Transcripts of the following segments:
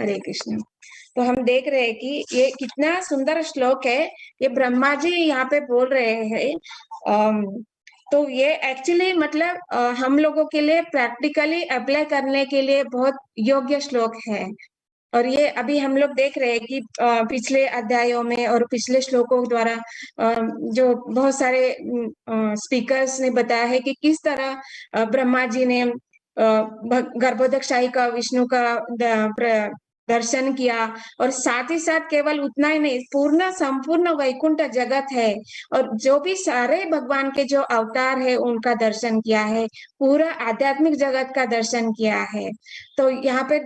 हरे कृष्ण। तो हम देख रहे हैं कि ये कितना सुंदर श्लोक है। ये ब्रह्मा जी यहाँ पे बोल रहे हैं। अम, तो ये एक्चुअली मतलब हम लोगों के लिए प्रैक्टिकली अप्लाई करने के लिए बहुत योग्य श्लोक है। और ये अभी हम लोग देख रहे हैं कि पिछले अध्यायों में और पिछले श्लोकों द्वारा जो बहुत सारे स्पीकर्स ने बताया है कि किस तरह ब्रह्मा जी ने गर्भोदकशाही का विष्णु का दर्शन किया। और साथ ही साथ केवल उतना ही नहीं, पूर्ण संपूर्ण वैकुंठ जगत है और जो भी सारे भगवान के जो अवतार है उनका दर्शन किया है, पूरा आध्यात्मिक जगत का दर्शन किया है। तो यहाँ पे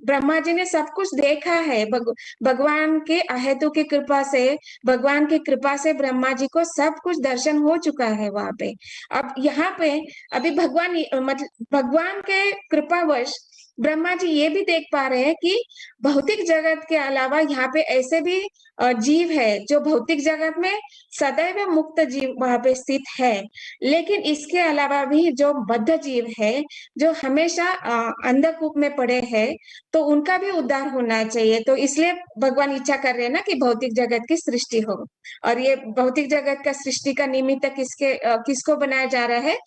ब्रह्मा जी ने सब कुछ देखा है। भगवान के अहेतु की कृपा से, भगवान की कृपा से ब्रह्मा जी को सब कुछ दर्शन हो चुका है वहां पे। अब यहाँ पे अभी भगवान मतलब भगवान के कृपावश ब्रह्मा जी ये भी देख पा रहे हैं कि भौतिक जगत के अलावा यहाँ पे ऐसे भी जीव है जो भौतिक जगत में सदैव मुक्त जीव वहां पे स्थित है। लेकिन इसके अलावा भी जो बद्ध जीव है, जो हमेशा अंधकूप में पड़े हैं, तो उनका भी उद्धार होना चाहिए। तो इसलिए भगवान इच्छा कर रहे हैं ना कि भौतिक जगत की सृष्टि हो। और ये भौतिक जगत का सृष्टि का निमित्त किसको बनाया जा रहा है?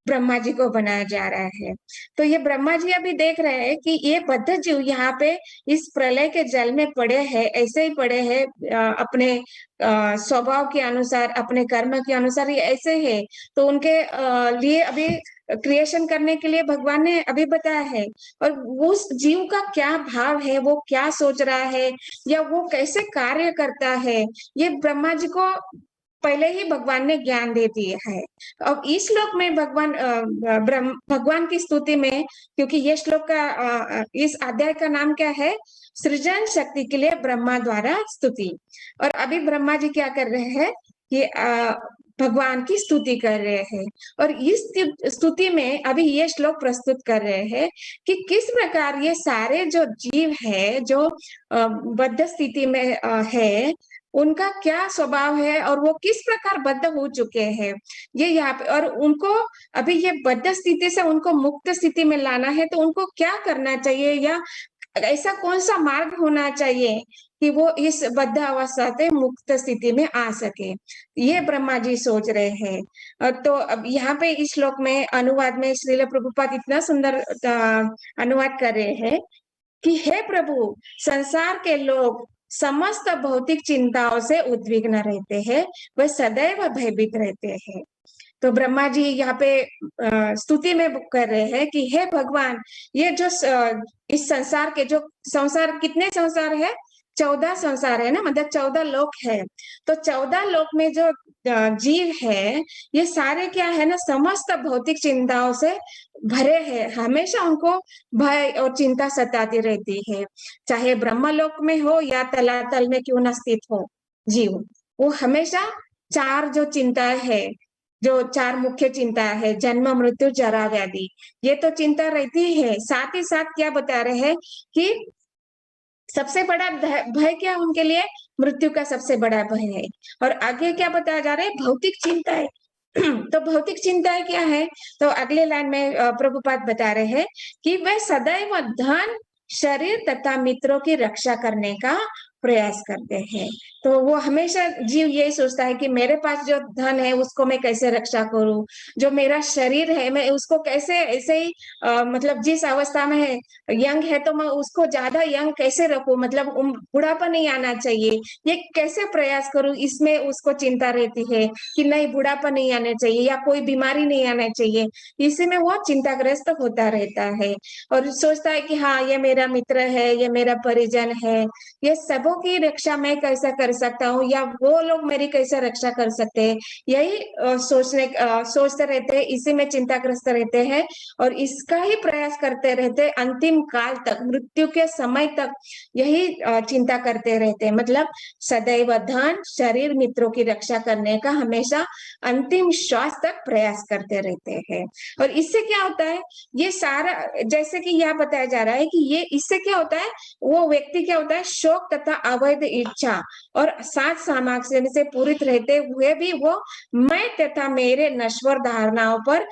ब्रह्मा जी को बनाया जा रहा है। तो ये ब्रह्मा जी अभी देख रहे हैं कि ये बद्ध जीव यहाँ पे इस प्रलय के जल में पड़े हैं, ऐसे ही पड़े हैं अपने स्वभाव के अनुसार, अपने कर्म के अनुसार ये ऐसे है। तो उनके लिए अभी क्रिएशन करने के लिए भगवान ने अभी बताया है। और उस जीव का क्या भाव है, वो क्या सोच रहा है, या वो कैसे कार्य करता है, ये ब्रह्मा जी को पहले ही भगवान ने ज्ञान दे दिया है। अब इस श्लोक में भगवान की स्तुति में, क्योंकि ये श्लोक का इस अध्याय का नाम क्या है? सृजन शक्ति के लिए ब्रह्मा द्वारा स्तुति। और अभी ब्रह्मा जी क्या कर रहे हैं कि भगवान की स्तुति कर रहे हैं। और इस स्तुति में अभी ये श्लोक प्रस्तुत कर रहे हैं कि किस प्रकार ये सारे जो जीव है, जो बद्ध स्थिति में है, उनका क्या स्वभाव है और वो किस प्रकार बद्ध हो चुके हैं, ये यहाँ पे। और उनको अभी ये बद्ध स्थिति से उनको मुक्त स्थिति में लाना है, तो उनको क्या करना चाहिए, या ऐसा कौन सा मार्ग होना चाहिए कि वो इस बद्ध अवस्था से मुक्त स्थिति में आ सके, ये ब्रह्मा जी सोच रहे हैं। तो अब यहाँ पे इस श्लोक में अनुवाद में श्रील प्रभुपाद इतना सुंदर अनुवाद कर रहे हैं कि हे प्रभु, संसार के लोग समस्त भौतिक चिंताओं से उद्विग्न रहते हैं, वह सदैव भयभीत रहते हैं। तो ब्रह्मा जी यहाँ पे स्तुति में कर रहे हैं कि हे भगवान, ये जो इस संसार के जो संसार, कितने संसार है? 14 संसार है ना, मतलब 14 लोक है। तो 14 लोक में जो जीव है, ये सारे क्या है ना, समस्त भौतिक चिंताओं से भरे हैं। हमेशा उनको भय और चिंता सताती रहती है, चाहे ब्रह्मलोक में हो या तलातल में क्यों न स्थित हो जीव। वो हमेशा चार जो चिंता है, जो चार मुख्य चिंता है, जन्म मृत्यु जरा व्याधि, ये तो चिंता रहती है। साथ ही साथ क्या बता रहे हैं कि सबसे बड़ा भय क्या उनके लिए? मृत्यु का सबसे बड़ा भय है। और आगे क्या बताया जा रहा है? भौतिक चिंता है। तो भौतिक चिंता क्या है? तो अगले लाइन में प्रभुपाद बता रहे हैं कि वह सदैव धन, शरीर तथा मित्रों की रक्षा करने का प्रयास करते हैं। तो वो हमेशा जीव यही सोचता है कि मेरे पास जो धन है उसको मैं कैसे रक्षा करूं, जो मेरा शरीर है मैं उसको कैसे ऐसे ही मतलब जिस अवस्था में है, यंग है तो मैं उसको ज्यादा यंग कैसे रखूं, मतलब बुढ़ापा नहीं आना चाहिए, ये कैसे प्रयास करूं, इसमें उसको चिंता रहती है कि नहीं बुढ़ापा नहीं आना चाहिए या कोई बीमारी नहीं आना चाहिए। इसी में वो चिंताग्रस्त होता रहता है और सोचता है कि हाँ ये मेरा मित्र है, ये मेरा परिजन है, ये सबों की रक्षा मैं कैसा कर सकता हूँ, या वो लोग मेरी कैसे रक्षा कर सकते हैं, यही सोचते रहते हैं, इसी में चिंताग्रस्त रहते हैं और इसका ही प्रयास करते रहते हैं अंतिम काल तक, मृत्यु के समय तक यही चिंता करते रहते हैं। मतलब सदैव धन, शरीर, मित्रों की रक्षा करने का हमेशा अंतिम श्वास तक प्रयास करते रहते हैं। और इससे क्या होता है? ये सारा, जैसे कि यह बताया जा रहा है कि ये इससे क्या होता है, वो व्यक्ति क्या होता है, शोक तथा अवैध इच्छा और सात सामर्थ्य से पूरित रहते हुए भी वो मैं तथा मेरे नश्वर धारणाओं पर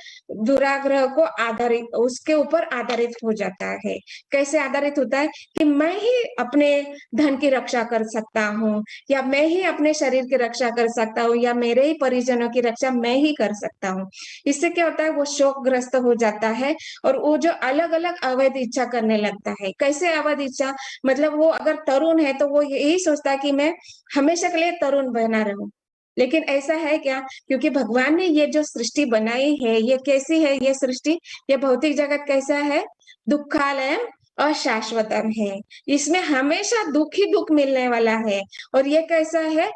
दुराग्रह को आधारित उसके ऊपर आधारित हो जाता है। कैसे आधारित होता है कि मैं ही अपने धन की रक्षा कर सकता हूँ, या मैं ही अपने शरीर की रक्षा कर सकता हूँ, या मेरे ही परिजनों की रक्षा मैं ही कर सकता हूँ। इससे क्या होता है, वो शोकग्रस्त हो जाता है और वो जो अलग अलग अवैध इच्छा करने लगता है। कैसे अवैध इच्छा, मतलब वो अगर तरुण है तो वो यही सोचता है कि मैं हमेशा के लिए तरुण बना रहूं। लेकिन ऐसा है क्या? क्योंकि भगवान ने ये जो सृष्टि बनाई है, ये कैसी है ये सृष्टि, ये भौतिक जगत कैसा है, दुखालयम अशाश्वतम है। इसमें हमेशा दुख ही दुख मिलने वाला है। और ये कैसा है,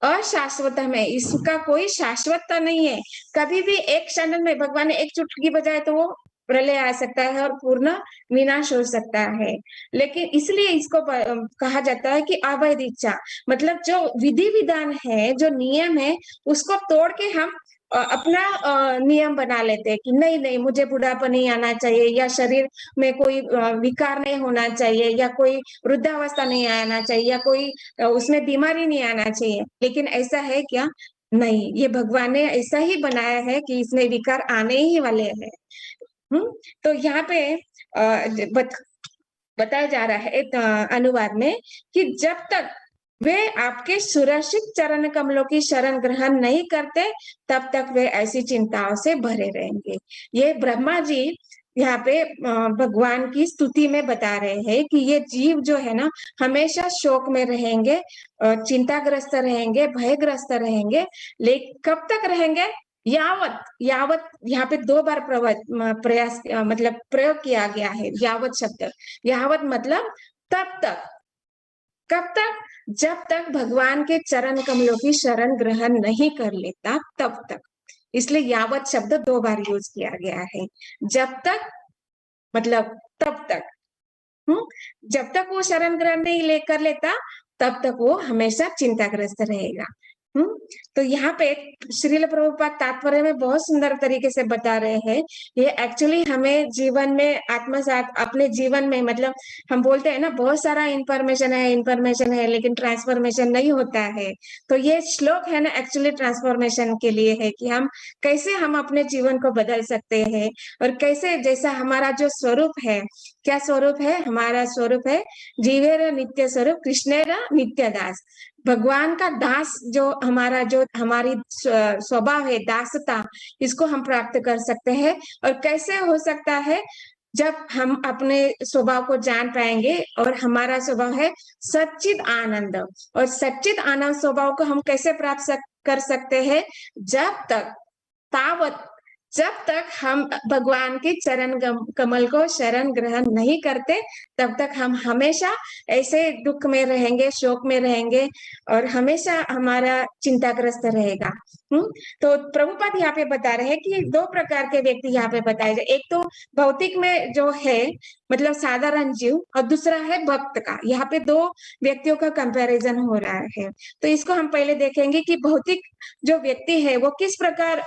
अशाश्वतम है, इसका कोई शाश्वतता नहीं है। कभी भी एक क्षण में भगवान ने एक चुटकी बजाए तो वो प्रलय आ सकता है और पूर्ण विनाश हो सकता है। लेकिन इसलिए इसको कहा जाता है कि अवैध इच्छा, मतलब जो विधि विधान है, जो नियम है, उसको तोड़ के हम अपना नियम बना लेते हैं कि नहीं नहीं, मुझे बुढ़ापा नहीं आना चाहिए, या शरीर में कोई विकार नहीं होना चाहिए, या कोई वृद्धावस्था नहीं आना चाहिए, या कोई उसमें बीमारी नहीं आना चाहिए। लेकिन ऐसा है क्या? नहीं, ये भगवान ने ऐसा ही बनाया है कि इसमें विकार आने ही वाले हैं। तो यहाँ पे बताया जा रहा है अनुवाद में कि जब तक वे आपके सुरक्षित चरण कमलों की शरण ग्रहण नहीं करते, तब तक वे ऐसी चिंताओं से भरे रहेंगे। ये ब्रह्मा जी यहाँ पे भगवान की स्तुति में बता रहे हैं कि ये जीव जो है ना, हमेशा शोक में रहेंगे, चिंताग्रस्त रहेंगे, भयग्रस्त रहेंगे। लेकिन कब तक रहेंगे? यावत, यावत यहाँ पे दो बार प्रयास मतलब प्रयोग किया गया है, यावत शब्द। यावत मतलब तब तक। कब तक? जब तक भगवान के चरण कमलों की शरण ग्रहण नहीं कर लेता, तब तक। इसलिए यावत शब्द दो बार यूज किया गया है। जब तक मतलब तब तक। जब तक वो शरण ग्रहण नहीं लेकर लेता, तब तक वो हमेशा चिंताग्रस्त रहेगा। तो यहाँ पे श्रील प्रभुपाद तात्पर्य में बहुत सुंदर तरीके से बता रहे हैं। ये एक्चुअली हमें जीवन में आत्मसात, अपने जीवन में, मतलब हम बोलते हैं ना, बहुत सारा इंफॉर्मेशन है लेकिन ट्रांसफॉर्मेशन नहीं होता है। तो ये श्लोक है ना, एक्चुअली ट्रांसफॉर्मेशन के लिए है कि हम कैसे हम अपने जीवन को बदल सकते हैं, और कैसे, जैसा हमारा जो स्वरूप है, क्या स्वरूप है हमारा? स्वरूप है जीवेर नित्य स्वरूप, कृष्णेर नित्य दास। भगवान का दास जो हमारा, जो हमारी स्वभाव है दासता, इसको हम प्राप्त कर सकते हैं। और कैसे हो सकता है? जब हम अपने स्वभाव को जान पाएंगे, और हमारा स्वभाव है सच्चिद आनंद। और सच्चिद आनंद स्वभाव को हम कैसे प्राप्त कर सकते हैं? जब तक, तावत, जब तक हम भगवान के चरण कमल को शरण ग्रहण नहीं करते, तब तक हम हमेशा ऐसे दुख में रहेंगे, शोक में रहेंगे, और हमेशा हमारा चिंताग्रस्त रहेगा। तो प्रभुपाद यहाँ पे बता रहे हैं कि दो प्रकार के व्यक्ति यहाँ पे बताए जाए। एक तो भौतिक में जो है, मतलब साधारण जीव, और दूसरा है भक्त का। यहाँ पे दो व्यक्तियों का कंपैरिजन हो रहा है। तो इसको हम पहले देखेंगे कि भौतिक जो व्यक्ति है वो किस प्रकार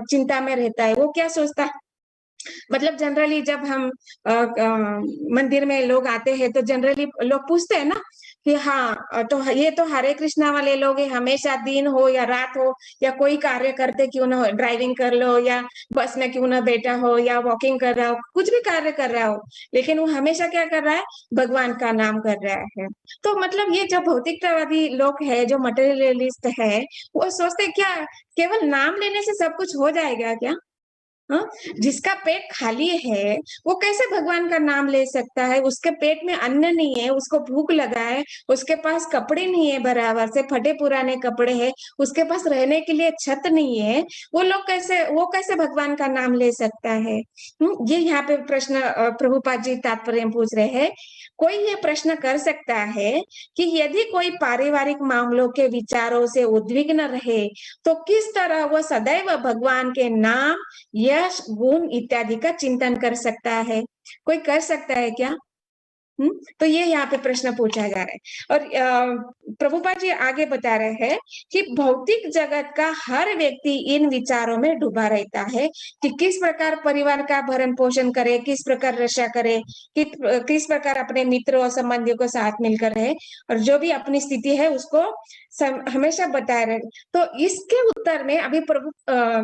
चिंता में रहता है, वो क्या सोचता है। मतलब जनरली जब हम मंदिर में लोग आते हैं तो जनरली लोग पूछते हैं ना कि हाँ, तो ये तो हरे कृष्णा वाले लोग हैं, हमेशा दिन हो या रात हो, या कोई कार्य करते क्यों ना हो, ड्राइविंग कर लो या बस में क्यों ना बैठा हो, या वॉकिंग कर रहा हो, कुछ भी कार्य कर रहा हो, लेकिन वो हमेशा क्या कर रहा है? भगवान का नाम कर रहा है। तो मतलब ये जो भौतिकतावादी लोग है, जो मटेरियलिस्ट है, वो सोचते क्या केवल नाम लेने से सब कुछ हो जाएगा क्या? हाँ? जिसका पेट खाली है वो कैसे भगवान का नाम ले सकता है? उसके पेट में अन्न नहीं है, उसको भूख लगा है, उसके पास कपड़े नहीं है, बराबर से फटे पुराने कपड़े हैं, उसके पास रहने के लिए छत नहीं है, वो कैसे भगवान का नाम ले सकता है? ये यहाँ पे प्रश्न प्रभुपाद जी तात्पर्य पूछ रहे हैं। कोई ये प्रश्न कर सकता है कि यदि कोई पारिवारिक मामलों के विचारों से उद्विग्न रहे, तो किस तरह वो सदैव भगवान के नाम, यश, गुण इत्यादि का चिंतन कर सकता है? कोई कर सकता है क्या? तो ये यहाँ पे प्रश्न पूछा जा रहा है। और प्रभुपाद जी आगे बता रहे हैं कि भौतिक जगत का हर व्यक्ति इन विचारों में डूबा रहता है कि किस प्रकार परिवार का भरण पोषण करे, किस प्रकार रक्षा करे, किस प्रकार अपने मित्रों और संबंधियों को साथ मिलकर रहे, और जो भी अपनी स्थिति है उसको हमेशा बताए रहे। तो इसके उत्तर में अभी प्रभु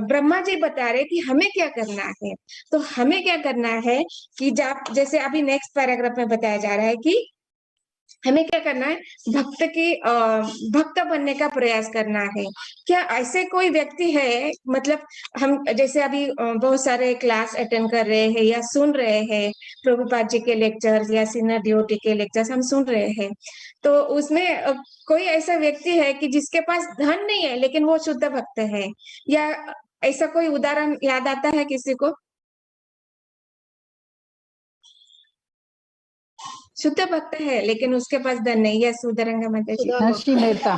ब्रह्मा जी बता रहे कि हमें क्या करना है। तो हमें क्या करना है कि जैसे अभी नेक्स्ट पैराग्राफ में बताया जा रहा है कि हमें क्या करना है, भक्त बनने का प्रयास करना है। क्या ऐसे कोई व्यक्ति है, मतलब हम जैसे अभी बहुत सारे क्लास अटेंड कर रहे हैं या सुन रहे हैं प्रभुपाद जी के लेक्चर्स या सीनियर डीओटी के लेक्चर्स हम सुन रहे हैं, तो उसमें कोई ऐसा व्यक्ति है कि जिसके पास धन नहीं है लेकिन वो शुद्ध भक्त है, या ऐसा कोई उदाहरण याद आता है किसी को? शुद्ध भक्त है लेकिन उसके पास धन नहीं है। सुधरेंगे माता जी? नरसिंह मेहता,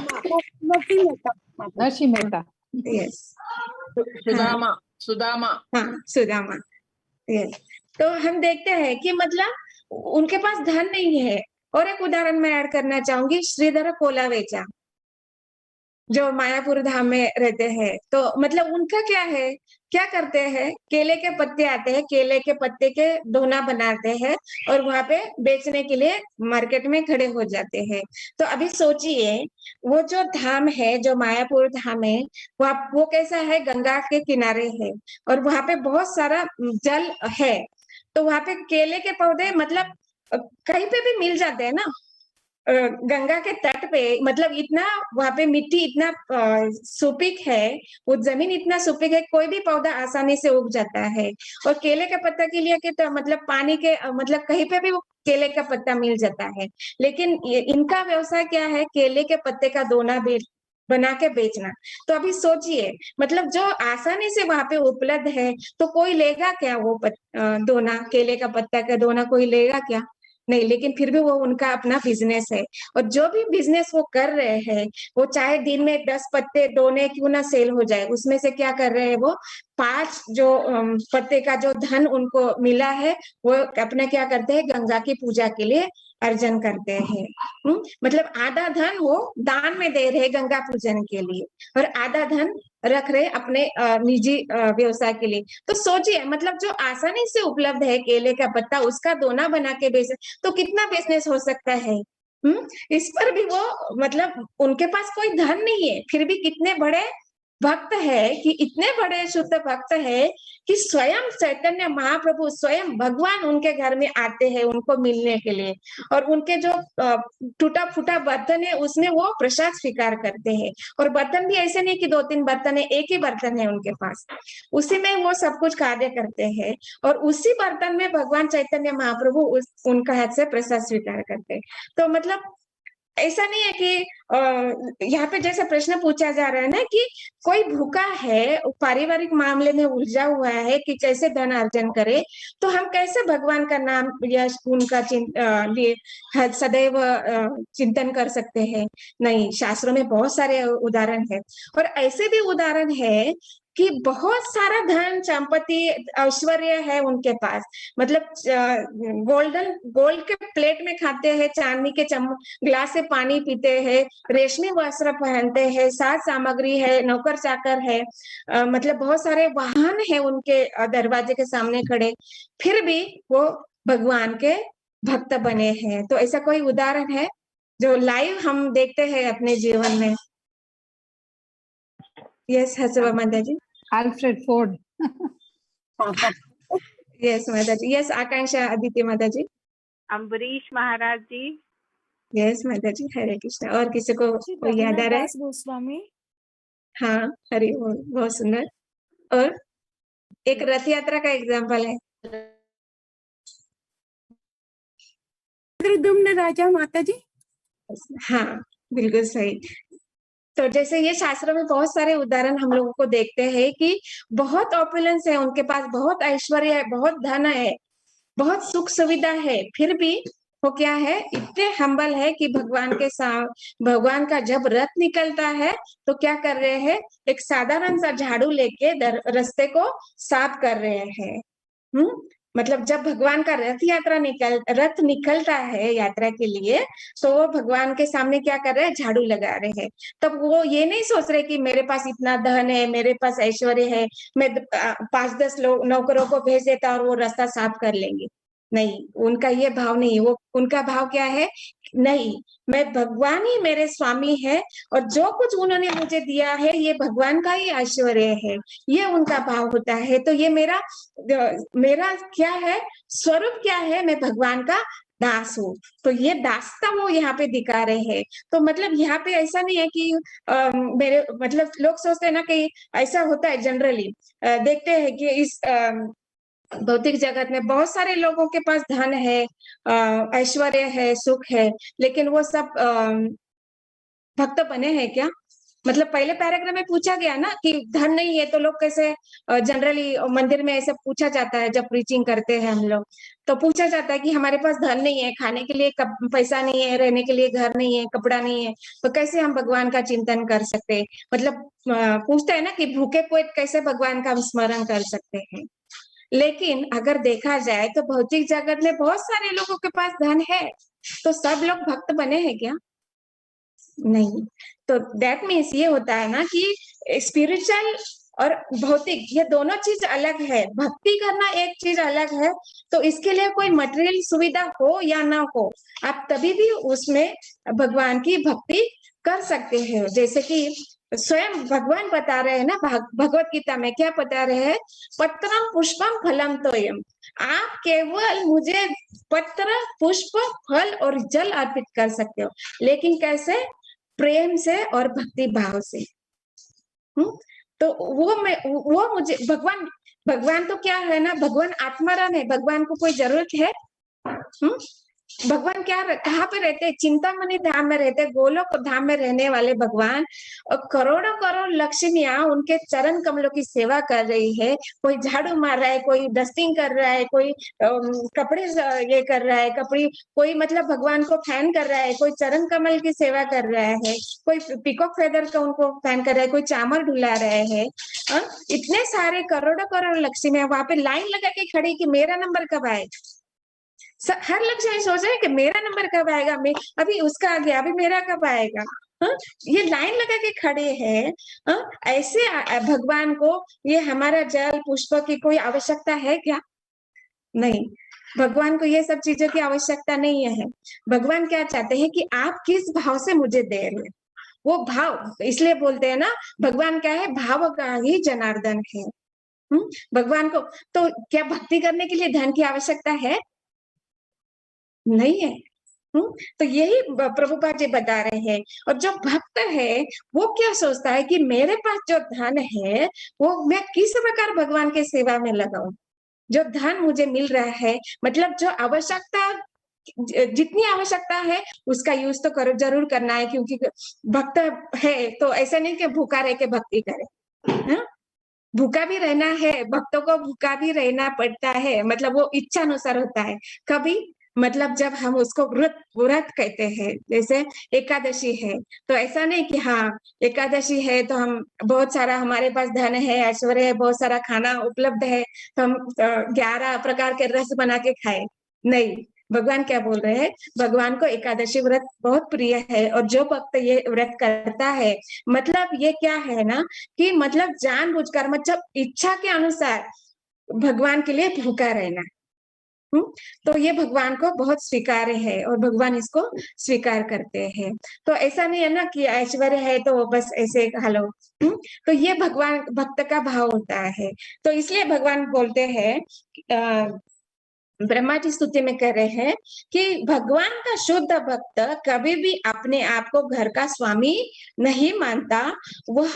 नरसिंह मेहता, यस, सुदामा, सुदामा, हाँ सुदामा, यस। तो हम देखते हैं कि मतलब उनके पास धन नहीं है। और एक उदाहरण मैं ऐड करना चाहूंगी, श्रीधर कोलावेचा जो मायापुर धाम में रहते हैं। तो मतलब उनका क्या है, क्या करते हैं, केले के पत्ते आते हैं, केले के पत्ते के दोना बनाते हैं और वहां पे बेचने के लिए मार्केट में खड़े हो जाते हैं। तो अभी सोचिए, वो जो धाम है, जो मायापुर धाम है, वो कैसा है, गंगा के किनारे है और वहां पे बहुत सारा जल है। तो वहां पे केले के पौधे मतलब कहीं पे भी मिल जाते हैं ना, गंगा के तट पे। मतलब इतना वहां पे मिट्टी इतना सुपीक है, वो जमीन इतना सुपीक है, कोई भी पौधा आसानी से उग जाता है। और केले का पत्ता के लिए कि तो मतलब पानी के मतलब कहीं पे भी वो केले का पत्ता मिल जाता है। लेकिन इनका व्यवसाय क्या है, केले के पत्ते का दोना बना के बेचना। तो अभी सोचिए, मतलब जो आसानी से वहां पे उपलब्ध है, तो कोई लेगा क्या वो दोना, केले का पत्ता का दोना कोई लेगा क्या? नहीं। लेकिन फिर भी वो उनका अपना बिजनेस है। और जो भी बिजनेस वो कर रहे हैं, वो चाहे दिन में 10 पत्ते दोने क्यों ना सेल हो जाए, उसमें से क्या कर रहे हैं, वो 5 जो पत्ते का जो धन उनको मिला है, वो अपना क्या करते हैं, गंगा की पूजा के लिए अर्जन करते हैं। मतलब आधा धन वो दान में दे रहे गंगा पूजन के लिए, और आधा धन रख रहे अपने निजी व्यवसाय के लिए। तो सोचिए, मतलब जो आसानी से उपलब्ध है केले का पत्ता, उसका दोना बना के बेचे, तो कितना बिजनेस हो सकता है। इस पर भी वो मतलब उनके पास कोई धन नहीं है, फिर भी कितने बड़े भक्त है, कि इतने बड़े शुद्ध भक्त है कि स्वयं चैतन्य महाप्रभु, स्वयं भगवान उनके घर में आते हैं उनको मिलने के लिए, और उनके जो टूटा फूटा बर्तन है उसमें वो प्रसाद स्वीकार करते हैं। और बर्तन भी ऐसे नहीं कि 2-3 बर्तन है, एक ही बर्तन है उनके पास, उसी में वो सब कुछ कार्य करते हैं। और उसी बर्तन में भगवान चैतन्य महाप्रभु उनका हाथ से प्रसाद स्वीकार करते हैं। तो मतलब ऐसा नहीं है कि यहाँ पे जैसे प्रश्न पूछा जा रहा है ना, कि कोई भूखा है, पारिवारिक मामले में उलझा हुआ है कि कैसे धन अर्जन करे, तो हम कैसे भगवान का नाम या उनका सदैव चिंतन कर सकते हैं? नहीं, शास्त्रों में बहुत सारे उदाहरण है। और ऐसे भी उदाहरण है कि बहुत सारा धन संपत्ति ऐश्वर्य है उनके पास, मतलब गोल्ड के प्लेट में खाते हैं, चांदी के ग्लास से पानी पीते हैं, रेशमी वस्त्र पहनते हैं, साज सामग्री है, नौकर चाकर है, मतलब बहुत सारे वाहन है उनके दरवाजे के सामने खड़े, फिर भी वो भगवान के भक्त बने हैं। तो ऐसा कोई उदाहरण है जो लाइव हम देखते हैं अपने जीवन में? यस हसबा माता जी। Alfred Ford. यस माता जी। यस आकांक्षा आदित्य माता जी। अम्बरीश महाराज जी। यस माता जी। हरे कृष्ण। और किसी को कोई याद आ रहा है? गोस्वामी। हाँ, हरि बोल, बहुत सुंदर। और एक रथ यात्रा का एग्जाम्पल है, राजा माता जी। हाँ बिल्कुल सही। तो जैसे ये शास्त्रों में बहुत सारे उदाहरण हम लोगों को देखते हैं कि बहुत ऑपुलेंस है उनके पास, बहुत ऐश्वर्य है, बहुत धन है, बहुत सुख सुविधा है, फिर भी वो क्या है, इतने हम्बल है कि भगवान का जब रथ निकलता है तो क्या कर रहे हैं, एक साधारण सा झाड़ू लेके रास्ते को साफ कर रहे हैं। मतलब जब भगवान का रथ निकलता है यात्रा के लिए, तो वो भगवान के सामने क्या कर रहे हैं, झाड़ू लगा रहे हैं। तब वो ये नहीं सोच रहे कि मेरे पास इतना धन है, मेरे पास ऐश्वर्य है, मैं 5-10 लोग नौकरों को भेज देता और वो रास्ता साफ कर लेंगे। नहीं, उनका ये भाव नहीं, वो उनका भाव क्या है, नहीं, मैं भगवान ही मेरे स्वामी है, और जो कुछ उन्होंने मुझे दिया है ये भगवान का ही ऐश्वर्य है, ये उनका भाव होता है। तो ये मेरा क्या है, स्वरूप क्या है, मैं भगवान का दास हूँ। तो ये दासता वो यहाँ पे दिखा रहे हैं। तो मतलब यहाँ पे ऐसा नहीं है कि मेरे मतलब लोग सोचते हैं ना कि ऐसा होता है जनरली, देखते हैं कि इस भौतिक जगत में बहुत सारे लोगों के पास धन है, ऐश्वर्य है, सुख है, लेकिन वो सब भक्त बने हैं क्या? मतलब पहले पैराग्राफ में पूछा गया ना कि धन नहीं है तो लोग कैसे, जनरली मंदिर में ऐसा पूछा जाता है जब प्रीचिंग करते हैं हम लोग, तो पूछा जाता है कि हमारे पास धन नहीं है, खाने के लिए पैसा नहीं है, रहने के लिए घर नहीं है, कपड़ा नहीं है, तो कैसे हम भगवान का चिंतन कर सकते हैं? मतलब पूछते हैं ना कि भूखे कोई कैसे भगवान का स्मरण कर सकते हैं। लेकिन अगर देखा जाए तो भौतिक जगत में बहुत सारे लोगों के पास धन है, तो सब लोग भक्त बने हैं क्या? नहीं। तो दैट मीन्स ये होता है ना कि स्पिरिचुअल और भौतिक ये दोनों चीज अलग है। भक्ति करना एक चीज अलग है, तो इसके लिए कोई मटेरियल सुविधा हो या ना हो, आप तभी भी उसमें भगवान की भक्ति कर सकते हैं। जैसे कि स्वयं भगवान बता रहे हैं ना, भगवत गीता में क्या बता रहे हैं, पत्रम पुष्पम फलम तोयम, आप केवल मुझे पत्र, पुष्प, फल और जल अर्पित कर सकते हो, लेकिन कैसे? प्रेम से और भक्ति भाव से। तो वो मुझे भगवान तो क्या है ना, भगवान आत्माराम है, भगवान को कोई जरूरत है? भगवान कहाँ पे रहते हैं? चिंतामणि धाम में रहते हैं, गोलोक धाम में रहने वाले भगवान, और करोड़ों करोड़ लक्ष्मियां उनके चरण कमलों की सेवा कर रही है। कोई झाड़ू मार रहा है, कोई डस्टिंग कर रहा है, कोई कपड़े ये कर रहा है, कपड़े कोई मतलब भगवान को फैन कर रहा है, कोई चरण कमल की सेवा कर रहा है, कोई पिकॉक फेदर का उनको फैन कर रहा है, कोई चावल ढुला रहे हैं। इतने सारे करोड़ों करोड़ लक्ष्मियां वहां पे लाइन लगा के खड़ी कि मेरा नंबर कब आए। हर लक्ष्य सोच रहे हैं कि मेरा नंबर कब आएगा, मैं अभी उसका आ गया, अभी मेरा कब आएगा। ये लाइन लगा के खड़े हैं। ऐसे भगवान को ये हमारा जल पुष्प की कोई आवश्यकता है क्या? नहीं, भगवान को ये सब चीजों की आवश्यकता नहीं है। भगवान क्या चाहते हैं कि आप किस भाव से मुझे दे रहे हैं, वो भाव, इसलिए बोलते हैं ना, भगवान क्या है, भाव का ही जनार्दन है। भगवान को तो क्या भक्ति करने के लिए धन की आवश्यकता है? नहीं है। तो यही प्रभुपाद जी बता रहे हैं। और जो भक्त है वो क्या सोचता है कि मेरे पास जो धन है वो मैं किस प्रकार भगवान के सेवा में लगाऊं। जो धन मुझे मिल रहा है, मतलब जो आवश्यकता, जितनी आवश्यकता है उसका यूज तो करो, जरूर करना है, क्योंकि भक्त है तो ऐसा नहीं कि भूखा रह के भक्ति करे। भूखा भी रहना है, भक्तों को भूखा भी रहना पड़ता है, मतलब वो इच्छा अनुसार होता है। कभी मतलब जब हम उसको व्रत व्रत कहते हैं, जैसे एकादशी है, तो ऐसा नहीं कि हाँ एकादशी है तो हम बहुत सारा, हमारे पास धन है, ऐश्वर्य है, बहुत सारा खाना उपलब्ध है, तो हम 11 प्रकार के रस बना के खाए। नहीं, भगवान क्या बोल रहे हैं, भगवान को एकादशी व्रत बहुत प्रिय है, और जो भक्त ये व्रत करता है, मतलब ये क्या है ना कि मतलब जानबूझकर, मतलब इच्छा के अनुसार भगवान के लिए भूखा रहना। तो ये भगवान को बहुत स्वीकार्य है और भगवान इसको स्वीकार करते हैं। तो ऐसा नहीं है ना कि ऐश्वर्य है तो बस ऐसे खा लो। तो ये भगवान भक्त का भाव होता है। तो इसलिए भगवान बोलते हैं, ब्रह्मा जी स्तुति में कह रहे हैं कि भगवान का शुद्ध भक्त कभी भी अपने आप को घर का स्वामी नहीं मानता। वह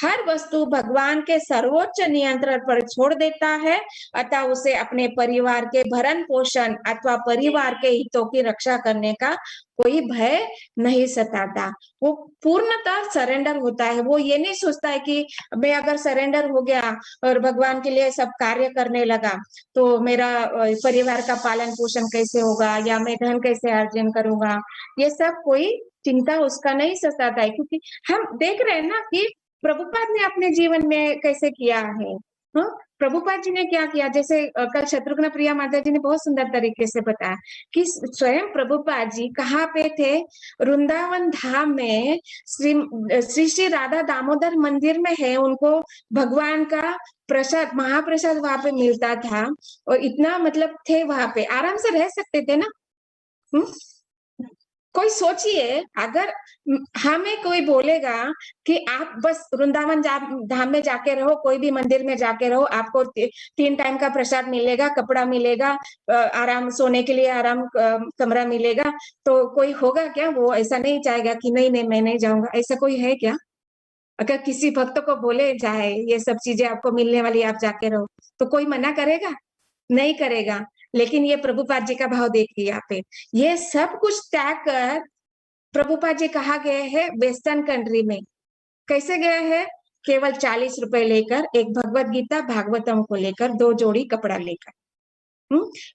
हर वस्तु भगवान के सर्वोच्च नियंत्रण पर छोड़ देता है, अतः उसे अपने परिवार के भरण पोषण अथवा परिवार के हितों की रक्षा करने का कोई भय नहीं सताता। वो पूर्णतः सरेंडर होता है। वो ये नहीं सोचता है कि मैं अगर सरेंडर हो गया और भगवान के लिए सब कार्य करने लगा तो मेरा परिवार का पालन पोषण कैसे होगा, या मैं धन कैसे अर्जन करूंगा, ये सब कोई चिंता उसका नहीं सताता है। क्योंकि हम देख रहे हैं ना कि प्रभुपाद ने अपने जीवन में कैसे किया है। प्रभुपाद जी ने क्या किया, जैसे कल शत्रुघ्न प्रिया माता जी ने बहुत सुंदर तरीके से बताया कि स्वयं प्रभुपाद जी कहाँ पे थे, वृंदावन धाम में श्री श्री श्री राधा दामोदर मंदिर में है, उनको भगवान का प्रसाद महाप्रसाद वहां पे मिलता था, और इतना मतलब थे वहां पे, आराम से रह सकते थे ना। कोई सोचिए, अगर हमें कोई बोलेगा कि आप बस वृंदावन धाम में जाके रहो, कोई भी मंदिर में जाके रहो, आपको 3 टाइम का प्रसाद मिलेगा, कपड़ा मिलेगा, आराम सोने के लिए आराम कमरा मिलेगा, तो कोई होगा क्या? वो ऐसा नहीं चाहेगा कि नहीं नहीं मैं नहीं जाऊंगा। ऐसा कोई है क्या? अगर किसी भक्त को बोले जाए ये सब चीजें आपको मिलने वाली, आप जाके रहो, तो कोई मना करेगा? नहीं करेगा। लेकिन ये प्रभुपाद जी का भाव देखिए यहाँ पे, ये सब कुछ त्याग कर प्रभुपाद जी कहाँ गए हैं? वेस्टर्न कंट्री में। कैसे गए हैं? केवल 40 रुपए लेकर, एक भगवत गीता भागवतम को लेकर, 2 जोड़ी कपड़ा लेकर।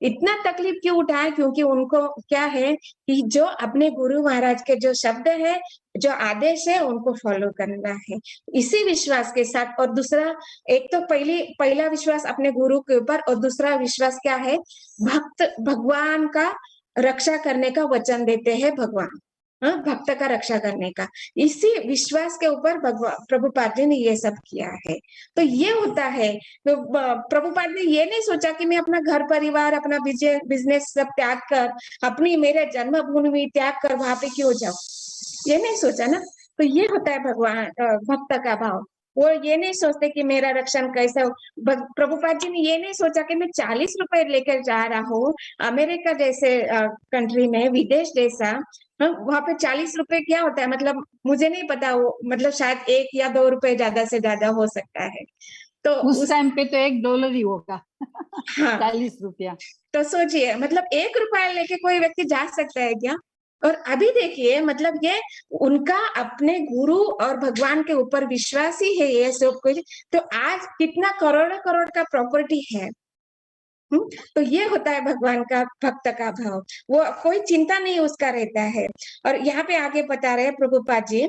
इतना तकलीफ क्यों उठाए? क्योंकि उनको क्या है कि जो अपने गुरु महाराज के जो शब्द है, जो आदेश है, उनको फॉलो करना है, इसी विश्वास के साथ। और दूसरा, एक तो पहला विश्वास अपने गुरु के ऊपर, और दूसरा विश्वास क्या है? भगवान का रक्षा करने का वचन देते हैं भगवान, भक्त का रक्षा करने का, इसी विश्वास के ऊपर भगवान प्रभुपाद जी ने ये सब किया है। तो ये होता है, तो प्रभुपाद ने ये नहीं सोचा कि मैं अपना घर परिवार, अपना बिजनेस सब त्याग कर, अपनी मेरे जन्मभूमि त्याग कर वहां पे क्यों जाऊं, ये नहीं सोचा ना। तो ये होता है भगवान भक्त का भाव। वो ये नहीं सोचते कि मेरा रक्षण कैसा हो। प्रभुपाद जी ने ये नहीं सोचा कि मैं 40 रुपए लेकर जा रहा हूँ अमेरिका जैसे कंट्री में, विदेश जैसा, वहां पे 40 रुपए क्या होता है, मतलब मुझे नहीं पता, वो मतलब शायद 1 या 2 रुपए ज्यादा से ज्यादा हो सकता है। तो उस टाइम पे तो $1 ही होगा। हाँ 40 रुपया। तो सोचिए, मतलब 1 रुपया लेके कोई व्यक्ति जा सकता है क्या? और अभी देखिए, मतलब ये उनका अपने गुरु और भगवान के ऊपर विश्वास ही है ये सब कुछ। तो आज कितना करोड़ करोड़ का प्रॉपर्टी है। तो ये होता है भगवान का भक्त का भाव, वो कोई चिंता नहीं उसका रहता है। और यहाँ पे आगे बता रहे हैं प्रभुपाद जी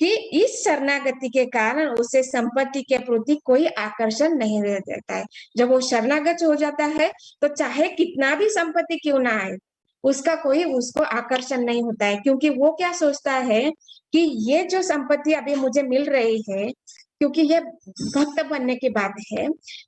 कि इस शरणागति के कारण उसे संपत्ति के प्रति कोई आकर्षण नहीं रह जाता है। जब वो शरणागत हो जाता है तो चाहे कितना भी संपत्ति क्यों ना आए, उसका कोई उसको आकर्षण नहीं होता है, क्योंकि वो क्या सोचता है कि ये जो संपत्ति अभी मुझे मिल रही है, क्योंकि ये भक्त बनने की बात है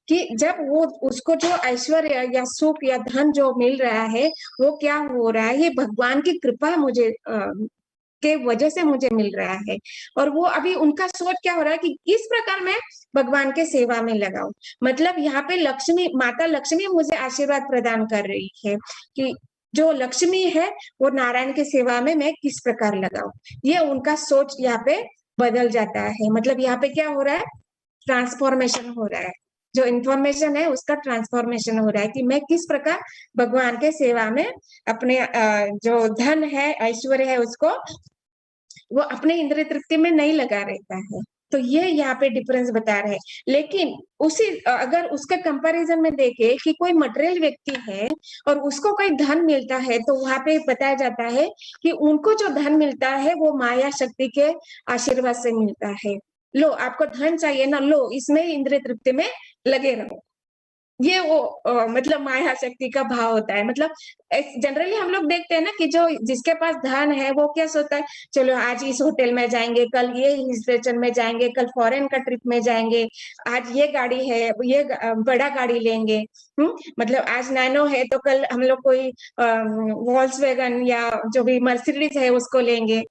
कि जब वो उसको जो ऐश्वर्य या सुख या धन जो मिल रहा है, वो क्या हो रहा है, ये भगवान की कृपा मुझे के वजह से मुझे मिल रहा है। और वो अभी उनका सोच क्या हो रहा है कि किस प्रकार मैं भगवान के सेवा में लगाऊं। मतलब यहाँ पे लक्ष्मी, माता लक्ष्मी मुझे आशीर्वाद प्रदान कर रही है कि जो लक्ष्मी है वो नारायण की सेवा में मैं किस प्रकार लगाऊं। ये उनका सोच यहाँ पे बदल जाता है। मतलब यहाँ पे क्या हो रहा है? ट्रांसफॉर्मेशन हो रहा है, जो इन्फॉर्मेशन है उसका ट्रांसफॉर्मेशन हो रहा है कि मैं किस प्रकार भगवान के सेवा में अपने जो धन है, ऐश्वर्य है, उसको वो अपने इंद्रिय तृप्ति में नहीं लगा रहता है। तो ये यहाँ पे डिफरेंस बता रहे हैं। लेकिन उसी अगर उसके कंपैरिजन में देखे कि कोई मटेरियल व्यक्ति है और उसको कोई धन मिलता है, तो वहां पे बताया जाता है कि उनको जो धन मिलता है वो माया शक्ति के आशीर्वाद से मिलता है। लो, आपको धन चाहिए ना, लो इसमें इंद्रिय तृप्ति में लगे रहो। ये वो मतलब माया शक्ति का भाव होता है। मतलब जनरली हम लोग देखते हैं ना कि जो जिसके पास धन है वो क्या सोचता है, चलो आज इस होटल में जाएंगे, कल ये हिल स्टेशन में जाएंगे, कल फॉरेन का ट्रिप में जाएंगे, आज ये गाड़ी है, ये बड़ा गाड़ी लेंगे। मतलब आज नैनो है तो कल हम लोग कोई वॉल्क्सवैगन या जो भी मर्सिडीज है उसको लेंगे।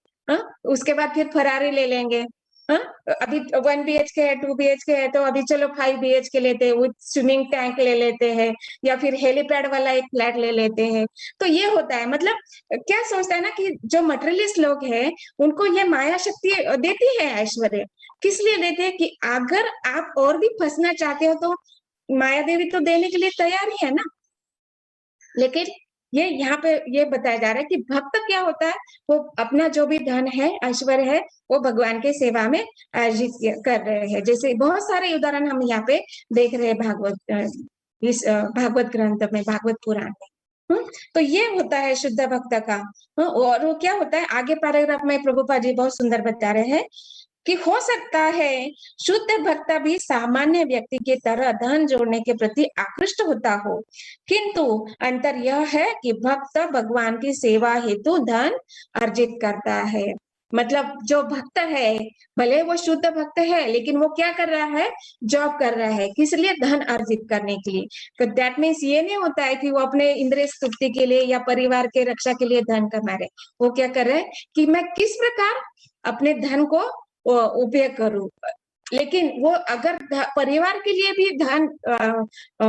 उसके बाद फिर फरारी ले लेंगे। अभी 1 BHK है, 2 BHK है, तो अभी चलो 5 BHK लेते हैं, विथ स्विमिंग टैंक ले लेते हैं, या फिर हेलीपैड वाला एक फ्लैट ले लेते हैं। तो ये होता है, मतलब क्या सोचता है ना कि जो मटेरियलिस्ट लोग हैं उनको ये माया शक्ति देती है ऐश्वर्य। किस लिए देते हैं? कि अगर आप और भी फंसना चाहते हो तो माया देवी तो देने के लिए तैयार ही है ना। लेकिन ये यहाँ पे ये बताया जा रहा है कि भक्त क्या होता है, वो अपना जो भी धन है, ऐश्वर्य है, वो भगवान के सेवा में आयोजित कर रहे हैं। जैसे बहुत सारे उदाहरण हम यहाँ पे देख रहे हैं इस भागवत ग्रंथ में, भागवत पुराण में। तो ये होता है शुद्ध भक्त का। और वो क्या होता है, आगे पैराग्राफ में प्रभुपाद जी बहुत सुंदर बता रहे हैं कि हो सकता है शुद्ध भक्त भी सामान्य व्यक्ति की तरह धन जोड़ने के प्रति आकृष्ट होता हो, किंतु अंतर यह है कि भक्त भगवान की सेवा हेतु धन अर्जित करता है। मतलब जो भक्त है, भले वो शुद्ध भक्त है, लेकिन वो क्या कर रहा है, जॉब कर रहा है, किस लिए, धन अर्जित करने के लिए। तो दैट मीन्स ये नहीं होता है कि वो अपने इंद्रिय तृप्ति के लिए या परिवार के रक्षा के लिए धन कमा रहे। वो क्या कर रहे हैं कि मैं किस प्रकार अपने धन को उपयोग करूं। लेकिन वो अगर परिवार के लिए भी धन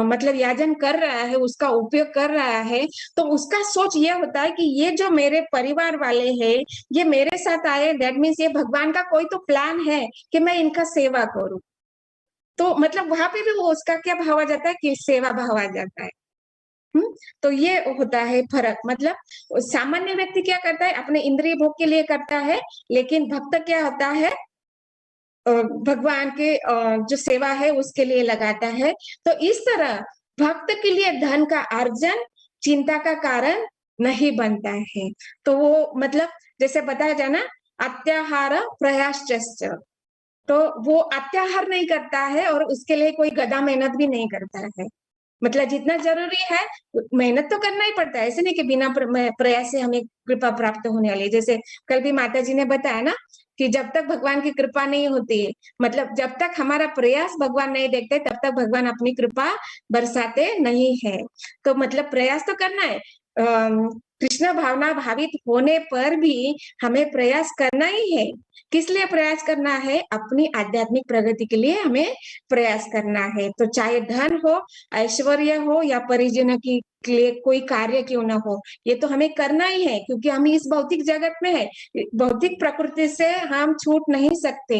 मतलब याजन कर रहा है, उसका उपयोग कर रहा है, तो उसका सोच ये होता है कि ये जो मेरे परिवार वाले हैं, ये मेरे साथ आए, दैट मीन्स ये भगवान का कोई तो प्लान है कि मैं इनका सेवा करूं। तो मतलब वहां पे भी वो उसका क्या भाव आ जाता है कि सेवा भाव आ जाता है। तो ये होता है फर्क। मतलब सामान्य व्यक्ति क्या करता है, अपने इंद्रिय भोग के लिए करता है, लेकिन भक्त क्या होता है, भगवान के जो सेवा है उसके लिए लगाता है। तो इस तरह भक्त के लिए धन का अर्जन चिंता का कारण नहीं बनता है। तो वो मतलब जैसे बताया जाए ना, अत्याहार प्रयाश्च, तो वो अत्याहार नहीं करता है और उसके लिए कोई गधा मेहनत भी नहीं करता है। मतलब जितना जरूरी है मेहनत तो करना ही पड़ता है, ऐसे नहीं कि बिना प्रयास से हमें कृपा प्राप्त होने वाली है। जैसे कल भी माता जी ने बताया ना कि जब तक भगवान की कृपा नहीं होती है, मतलब जब तक हमारा प्रयास भगवान नहीं देखते, तब तक भगवान अपनी कृपा बरसाते नहीं है। तो मतलब प्रयास तो करना है। कृष्ण भावना भावित होने पर भी हमें प्रयास करना ही है। किस लिए प्रयास करना है, अपनी आध्यात्मिक प्रगति के लिए हमें प्रयास करना है। तो चाहे धन हो, ऐश्वर्य हो या परिजनों के लिए कोई कार्य क्यों ना हो, ये तो हमें करना ही है, क्योंकि हम इस भौतिक जगत में है। भौतिक प्रकृति से हम छूट नहीं सकते।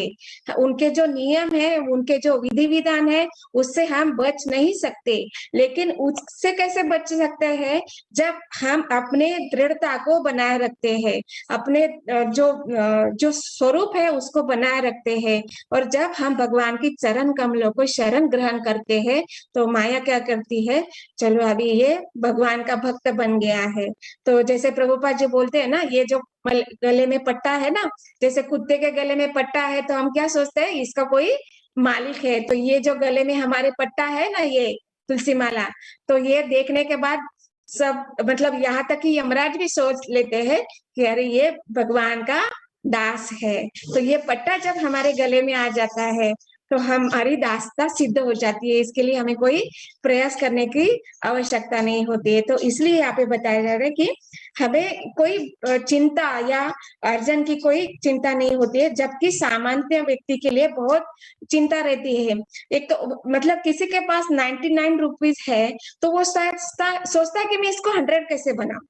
उनके जो नियम है, उनके जो विधि विधान है, उससे हम बच नहीं सकते। लेकिन उससे कैसे बच सकते हैं, जब हम अपने दृढ़ता को बनाए रखते हैं, अपने जो स्वरूप है उसको बनाए रखते हैं। और जब हम भगवान की चरण कमलों को शरण ग्रहण करते हैं, तो माया क्या करती है, चलो अभी ये भगवान का भक्त बन गया है। तो जैसे प्रभुपाद जी बोलते हैं ना, ये जो गले में पट्टा है ना, जैसे कुत्ते के गले में पट्टा है, तो हम क्या सोचते हैं, इसका कोई मालिक है। तो ये जो गले में हमारे पट्टा है ना, ये तुलसी माला, तो ये देखने के बाद सब मतलब यहाँ तक कि यमराज भी सोच लेते हैं कि अरे ये भगवान का दास है। तो ये पट्टा जब हमारे गले में आ जाता है, तो हमारी दासता सिद्ध हो जाती है। इसके लिए हमें कोई प्रयास करने की आवश्यकता नहीं होती है। तो इसलिए यहाँ पे बताया जा रहा है कि हमें कोई चिंता या अर्जन की कोई चिंता नहीं होती है, जबकि सामान्य व्यक्ति के लिए बहुत चिंता रहती है। एक तो मतलब किसी के पास 99 रुपीज है, तो वो सोचता है कि मैं इसको 100 कैसे बनाऊं।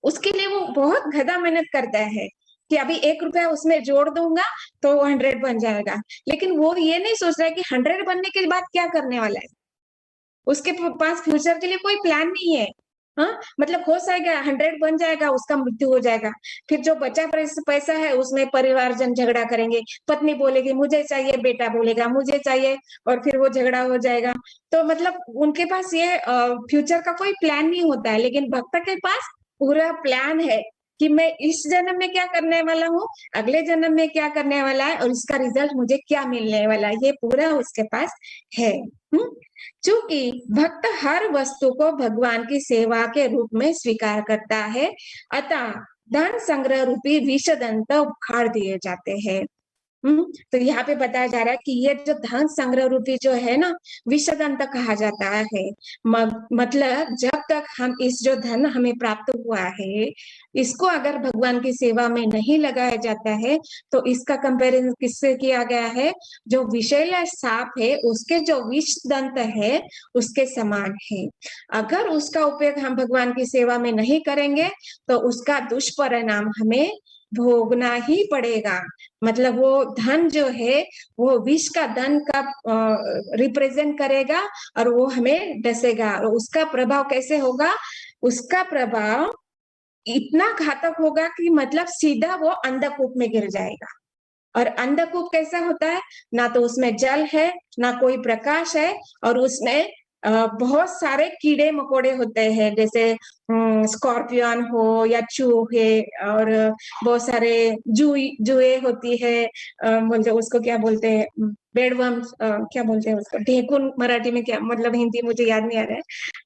उसके लिए वो बहुत गधा मेहनत करता है कि अभी 1 रुपया उसमें जोड़ दूंगा तो 100 बन जाएगा। लेकिन वो ये नहीं सोच रहा है कि 100 बनने के बाद क्या करने वाला है। उसके पास फ्यूचर के लिए कोई प्लान नहीं है। हाँ, मतलब हो जाएगा 100 बन जाएगा, उसका मृत्यु हो जाएगा। फिर जो बचा पैसा है उसमें परिवारजन झगड़ा करेंगे, पत्नी बोलेगी मुझे चाहिए, बेटा बोलेगा मुझे चाहिए, और फिर वो झगड़ा हो जाएगा। तो मतलब उनके पास ये फ्यूचर का कोई प्लान नहीं होता है। लेकिन भक्त के पास पूरा प्लान है कि मैं इस जन्म में क्या करने वाला हूँ, अगले जन्म में क्या करने वाला है, और इसका रिजल्ट मुझे क्या मिलने वाला है, ये पूरा उसके पास है। चूंकि भक्त हर वस्तु को भगवान की सेवा के रूप में स्वीकार करता है, अतः धन संग्रह रूपी विषदंत उखाड़ दिए जाते हैं। तो यहाँ पे बताया जा रहा है कि ये जो धन संग्रह रूपी जो है ना, विषदंत कहा जाता है। मतलब जब तक हम इस जो धन हमें प्राप्त हुआ है, इसको अगर भगवान की सेवा में नहीं लगाया जाता है, तो इसका कंपैरिजन किससे किया गया है, जो विषैला सांप है उसके जो विष दंत है उसके समान है। अगर उसका उपयोग हम भगवान की सेवा में नहीं करेंगे, तो उसका दुष्परिणाम हमें भोगना ही पड़ेगा। मतलब वो धन जो है वो विष का धन का रिप्रेजेंट करेगा, और वो हमें डसेगा। और उसका प्रभाव कैसे होगा, उसका प्रभाव इतना घातक होगा कि मतलब सीधा वो अंधकूप में गिर जाएगा। और अंधकूप कैसा होता है, ना तो उसमें जल है, ना कोई प्रकाश है, और उसमें बहुत सारे कीड़े मकोड़े होते हैं, जैसे स्कॉर्पियन हो या चूहे, और बहुत सारे जुए होती है, बोलते उसको क्या बोलते हैं, बेडवर्म्स, क्या बोलते हैं उसको, ढेकुन मराठी में क्या मतलब, हिंदी मुझे याद नहीं आ रहा है,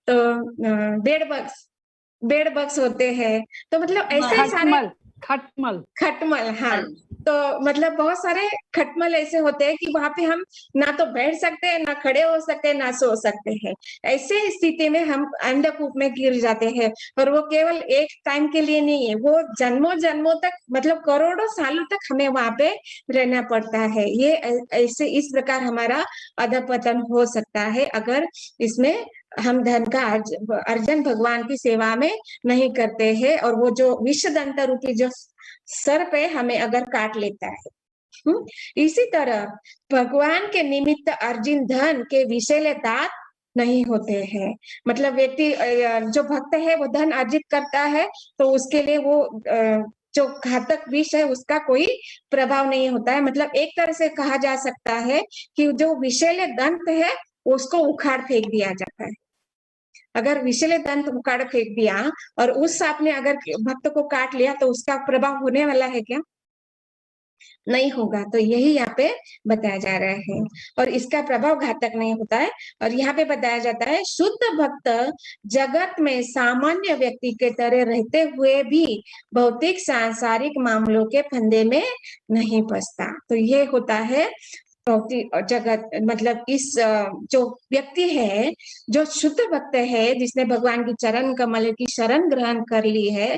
तो बेड बग्स होते हैं। तो मतलब ऐसे सारे खटमल हाँ, तो मतलब बहुत सारे खटमल ऐसे होते हैं कि वहां पे हम ना तो बैठ सकते हैं, ना खड़े हो सकते हैं, ना सो सकते हैं। ऐसे स्थिति में हम अंधकूप में गिर जाते हैं, और वो केवल एक टाइम के लिए नहीं है, वो जन्मों जन्मों तक, मतलब करोड़ों सालों तक हमें वहां पे रहना पड़ता है। ये ऐसे इस प्रकार हमारा अधपतन हो सकता है, अगर इसमें हम धन का अर्जन भगवान की सेवा में नहीं करते हैं, और वो जो विषदंत रूपी जो सर्प है हमें अगर काट लेता है। इसी तरह भगवान के निमित्त अर्जित धन के विषैले दात नहीं होते हैं। मतलब व्यक्ति जो भक्त है वो धन अर्जित करता है, तो उसके लिए वो जो घातक विष है उसका कोई प्रभाव नहीं होता है। मतलब एक तरह से कहा जा सकता है कि जो विषैले दंत है उसको उखाड़ फेंक दिया जाता है। अगर विषैले दंत उखाड़ फेंक दिया और उस सांप ने अगर भक्त को काट लिया, तो उसका प्रभाव होने वाला है क्या? नहीं होगा। तो यही यहाँ पे बताया जा रहा है, और इसका प्रभाव घातक नहीं होता है। और यहाँ पे बताया जाता है, शुद्ध भक्त जगत में सामान्य व्यक्ति के तरह रहते हुए भी भौतिक सांसारिक मामलों के फंदे में नहीं फंसता। तो ये होता है जगत, मतलब इस जो व्यक्ति है, जो शुद्ध भक्त है, जिसने भगवान की चरण कमल की शरण ग्रहण कर ली है,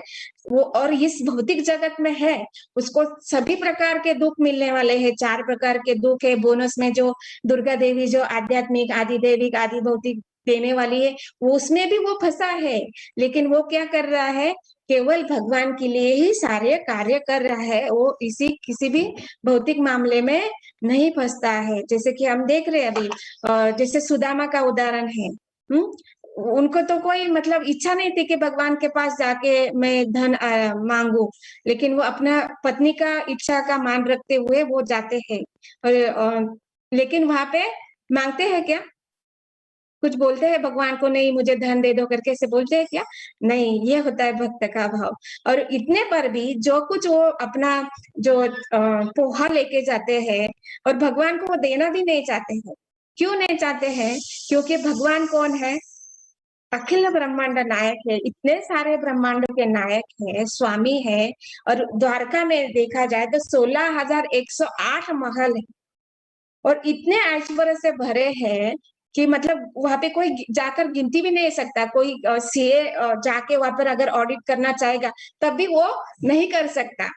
वो और इस भौतिक जगत में है, उसको सभी प्रकार के दुख मिलने वाले हैं। 4 प्रकार के दुख है, बोनस में जो दुर्गा देवी जो आध्यात्मिक, आदि दैविक, आदि भौतिक देने वाली है, वो उसमें भी वो फंसा है। लेकिन वो क्या कर रहा है? केवल भगवान के लिए ही सारे कार्य कर रहा है, वो किसी भी भौतिक मामले में नहीं फंसता है। जैसे कि हम देख रहे हैं अभी, जैसे सुदामा का उदाहरण है। उनको तो कोई मतलब इच्छा नहीं थी कि भगवान के पास जाके मैं धन मांगू, लेकिन वो अपना पत्नी का इच्छा का मान रखते हुए वो जाते हैं। और लेकिन वहां पे मांगते हैं क्या? कुछ बोलते हैं भगवान को, नहीं मुझे धन दे दो करके ऐसे बोलते हैं क्या? नहीं, ये होता है भक्त का भाव। और इतने पर भी जो कुछ वो अपना जो पोहा लेके जाते हैं, और भगवान को वो देना भी नहीं चाहते हैं। क्यों नहीं चाहते हैं? क्योंकि भगवान कौन है? अखिल ब्रह्मांड नायक है, इतने सारे ब्रह्मांडों के नायक है, स्वामी है। और द्वारका में देखा जाए तो 16,108 महल है, और इतने ऐश्वर्य से भरे हैं कि मतलब वहां पे कोई जाकर गिनती भी नहीं सकता। कोई सीए जाके वहां पर अगर ऑडिट करना चाहेगा तब भी वो नहीं कर सकता।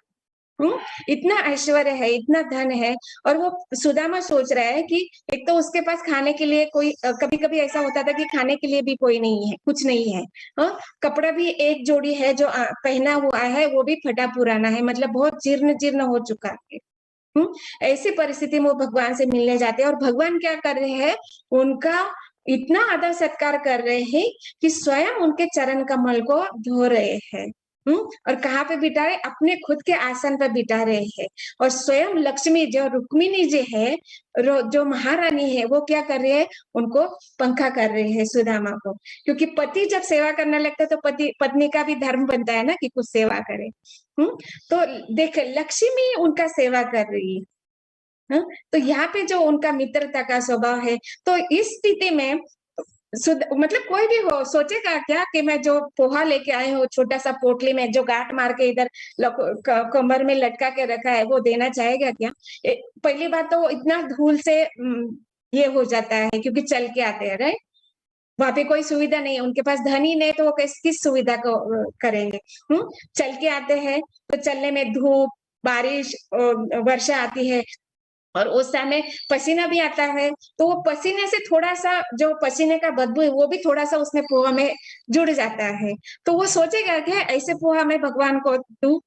इतना ऐश्वर्य है, इतना धन है। और वो सुदामा सोच रहा है कि एक तो उसके पास खाने के लिए कोई, कभी कभी ऐसा होता था कि खाने के लिए भी कोई नहीं है, कुछ नहीं है। कपड़ा भी एक जोड़ी है जो पहना हुआ है, वो भी फटा पुराना है, मतलब बहुत जीर्ण जीर्ण हो चुका है। ऐसी परिस्थिति में वो भगवान से मिलने जाते हैं, और भगवान क्या कर रहे हैं? उनका इतना आदर सत्कार कर रहे हैं कि स्वयं उनके चरण कमल को धो रहे हैं। और कहाँ पे बिठा रहे? अपने खुद के आसन पर बिठा रहे हैं। और स्वयं लक्ष्मी जो रुक्मिणी जी है, जो महारानी है, वो क्या कर रही है? उनको पंखा कर रही है सुदामा को। क्योंकि पति जब सेवा करने लगता है तो पत्नी का भी धर्म बनता है ना कि कुछ सेवा करे। तो देख, लक्ष्मी उनका सेवा कर रही है। तो यहाँ पे जो उनका मित्रता का स्वभाव है, तो इस स्थिति में मतलब कोई भी हो सोचेगा क्या कि मैं जो पोहा लेके आए हूँ छोटा सा पोटली में, जो गांठ मार के इधर कमर में लटका के रखा है, वो देना चाहेगा क्या? पहली बात तो वो इतना धूल से ये हो जाता है, क्योंकि चल के आते हैं, राइट? वहां पे कोई सुविधा नहीं है, उनके पास धन ही नहीं, तो वो किस सुविधा को करेंगे? चल के आते हैं, तो चलने में धूप, बारिश, वर्षा आती है, और उस समय पसीना भी आता है। तो वो पसीने से थोड़ा सा जो पसीने का बदबू है वो भी थोड़ा सा उसमें पोहा में जुड़ जाता है। तो वो सोचेगा कि ऐसे पोहा मैं भगवान को दूं,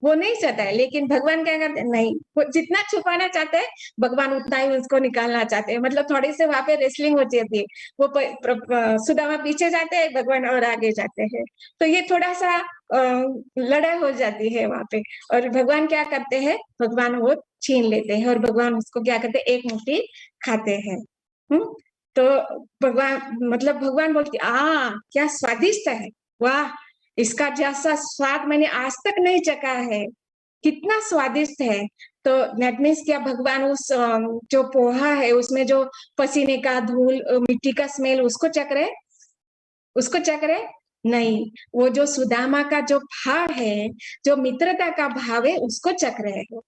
वो नहीं चाहता है। लेकिन भगवान क्या करते हैं? नहीं, वो जितना छुपाना चाहते हैं भगवान उतना ही उसको निकालना चाहते हैं। मतलब थोड़ी से वहां पे रेसलिंग हो जाती है, वो सुदामा पीछे जाते हैं, भगवान और आगे जाते हैं। तो ये थोड़ा सा लड़ाई हो जाती है वहां पे। और भगवान क्या करते हैं? भगवान वो छीन लेते हैं, और भगवान उसको क्या करते हैं? एक मुट्ठी खाते हैं। तो भगवान बोलते क्या स्वादिष्ट है, वाह, इसका जैसा स्वाद मैंने आज तक नहीं चखा है, कितना स्वादिष्ट है। तो दैट मीन्स क्या, भगवान उस जो पोहा है उसमें जो पसीने का धूल, मिट्टी का स्मेल, उसको चख रहे नहीं, वो जो सुदामा का जो भाव है, जो मित्रता का भाव है, उसको चख रहे हो।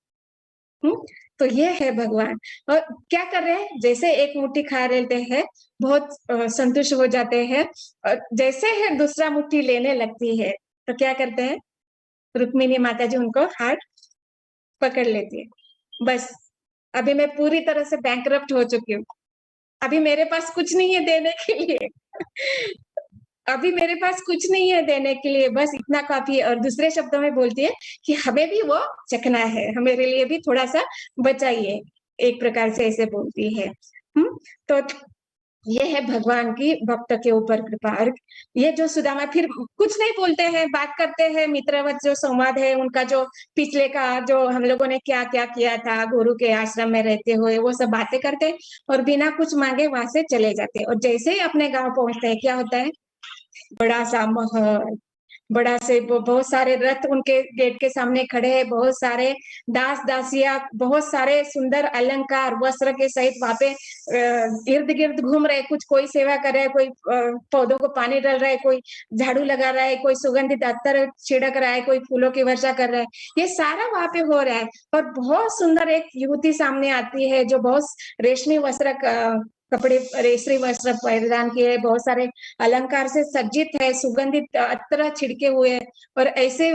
तो ये है भगवान। और क्या कर रहे हैं, जैसे एक मुट्ठी खा लेते हैं, बहुत संतुष्ट हो जाते हैं, और जैसे है दूसरा मुट्ठी लेने लगती है तो क्या करते हैं, रुक्मिणी माता जी उनको हाथ पकड़ लेती है। बस अभी मैं पूरी तरह से बैंकरप्ट हो चुकी हूँ, अभी मेरे पास कुछ नहीं है देने के लिए अभी मेरे पास कुछ नहीं है देने के लिए, बस इतना काफी है। और दूसरे शब्दों में बोलती है कि हमें भी वो चखना है, हमारे लिए भी थोड़ा सा बचाइए, एक प्रकार से ऐसे बोलती है। तो ये है भगवान की भक्त के ऊपर कृपा। और ये जो सुदामा फिर कुछ नहीं बोलते हैं, बात करते हैं, मित्रवत जो संवाद है उनका, जो पिछले का जो हम लोगों ने क्या क्या किया था गुरु के आश्रम में रहते हुए, वो सब बातें करते और बिना कुछ मांगे वहां से चले जाते। और जैसे ही अपने गांव पहुंचते हैं, क्या होता है, बड़ा सा महल, बड़ा से बहुत सारे रथ उनके गेट के सामने खड़े हैं, बहुत सारे दास दासिया, बहुत सारे सुंदर अलंकार वस्त्र के सहित वहां पे इर्द गिर्द घूम रहे, कुछ कोई सेवा कर रहा है, कोई पौधों को पानी डाल रहा है, कोई झाड़ू लगा रहा है, कोई सुगंधित अत्तर छिड़क रहा है, कोई फूलों की वर्षा कर रहा है, ये सारा वहां पे हो रहा है। और बहुत सुंदर एक युवती सामने आती है जो बहुत रेशमी वस्त्र कपड़े, रेशमी वस्त्र परिधान किए, बहुत सारे अलंकार से सज्जित है, सुगंधित अत्र छिड़के हुए, और ऐसे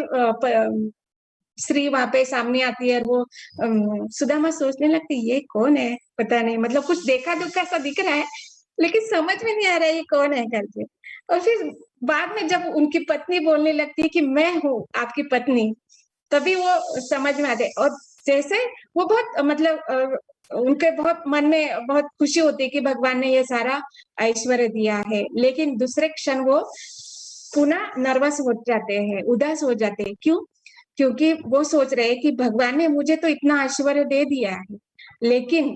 श्री वहां पे सामने आती है। और वो सुदामा सोचने लगती, ये कौन है, पता नहीं, मतलब कुछ देखा दुखा सा दिख रहा है, लेकिन समझ में नहीं आ रहा है ये कौन है करके। और फिर बाद में जब उनकी पत्नी बोलने लगती है कि मैं हूँ आपकी पत्नी, तभी वो समझ में आते। और जैसे वो बहुत उनके बहुत मन में बहुत खुशी होती है कि भगवान ने ये सारा ऐश्वर्य दिया है, लेकिन दूसरे क्षण वो पुनः नर्वस हो जाते हैं, उदास हो जाते हैं। क्यों? क्योंकि वो सोच रहे हैं कि भगवान ने मुझे तो इतना ऐश्वर्य दे दिया है, लेकिन